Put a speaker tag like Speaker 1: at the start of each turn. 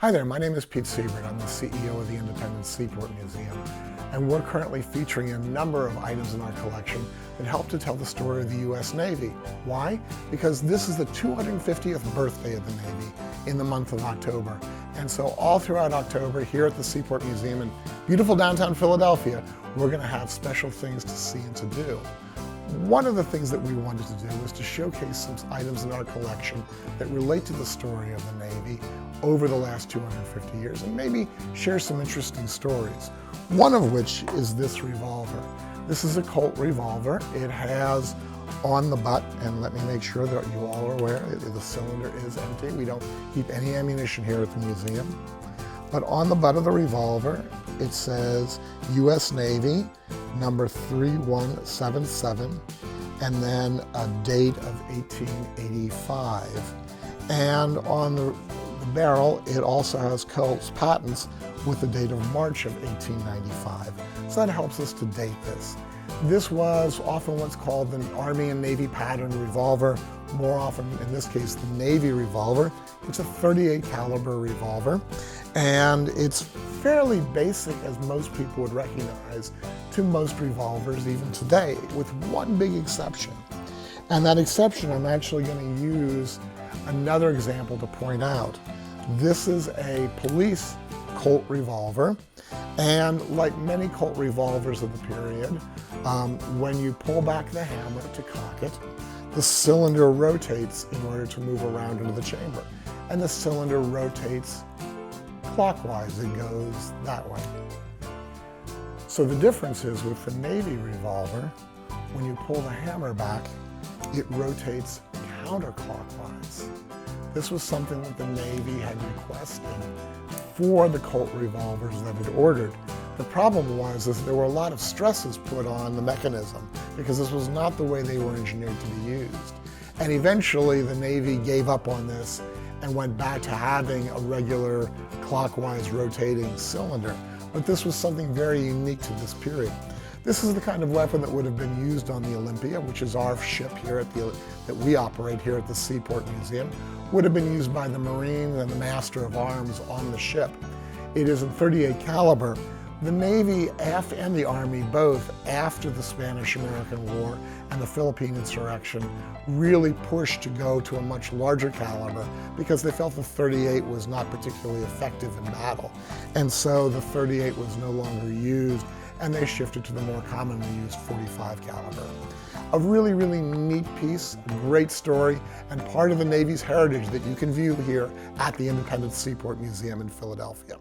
Speaker 1: Hi there, my name is Pete Seibert. I'm the CEO of the Independent Seaport Museum, and we're currently featuring a number of items in our collection that help to tell the story of the U.S. Navy. Why? Because this is the 250th birthday of the Navy in the month of October. And so all throughout October here at the Seaport Museum in beautiful downtown Philadelphia, we're going to have special things to see and to do. One of the things that we wanted to do was to showcase some items in our collection that relate to the story of the Navy over the last 250 years and maybe share some interesting stories. One of which is this revolver. This is a Colt Revolver. It has on the butt, and let me make sure that you all are aware, the cylinder is empty. We don't keep any ammunition here at the museum. But on the butt of the revolver, it says U.S. Navy, number 3177, and then a date of 1885. And on the barrel, it also has Colt's patents with the date of March of 1895. So that helps us to date this. This was often what's called the Army and Navy pattern revolver, more often in this case the Navy revolver. It's a .38 caliber revolver, and it's fairly basic, as most people would recognize, to most revolvers even today, with one big exception. And that exception, I'm actually going to use another example to point out. This is a police Colt revolver, and like many Colt revolvers of the period, when you pull back the hammer to cock it, the cylinder rotates in order to move around into the chamber. And the cylinder rotates clockwise, it goes that way. So the difference is with the Navy revolver, when you pull the hammer back, it rotates counterclockwise. This was something that the Navy had requested for the Colt revolvers that it ordered. The problem was that there were a lot of stresses put on the mechanism because this was not the way they were engineered to be used. And eventually the Navy gave up on this and went back to having a regular clockwise rotating cylinder. But this was something very unique to this period. This is the kind of weapon that would have been used on the Olympia, which is our ship here that we operate here at the Seaport Museum, would have been used by the Marine and the Master of Arms on the ship. It is a .38 caliber. The Navy and the Army, both after the Spanish-American War and the Philippine insurrection, really pushed to go to a much larger caliber because they felt the .38 was not particularly effective in battle. And so the .38 was no longer used, and they shifted to the more commonly used .45 caliber. A really, really neat piece, a great story, and part of the Navy's heritage that you can view here at the Independent Seaport Museum in Philadelphia.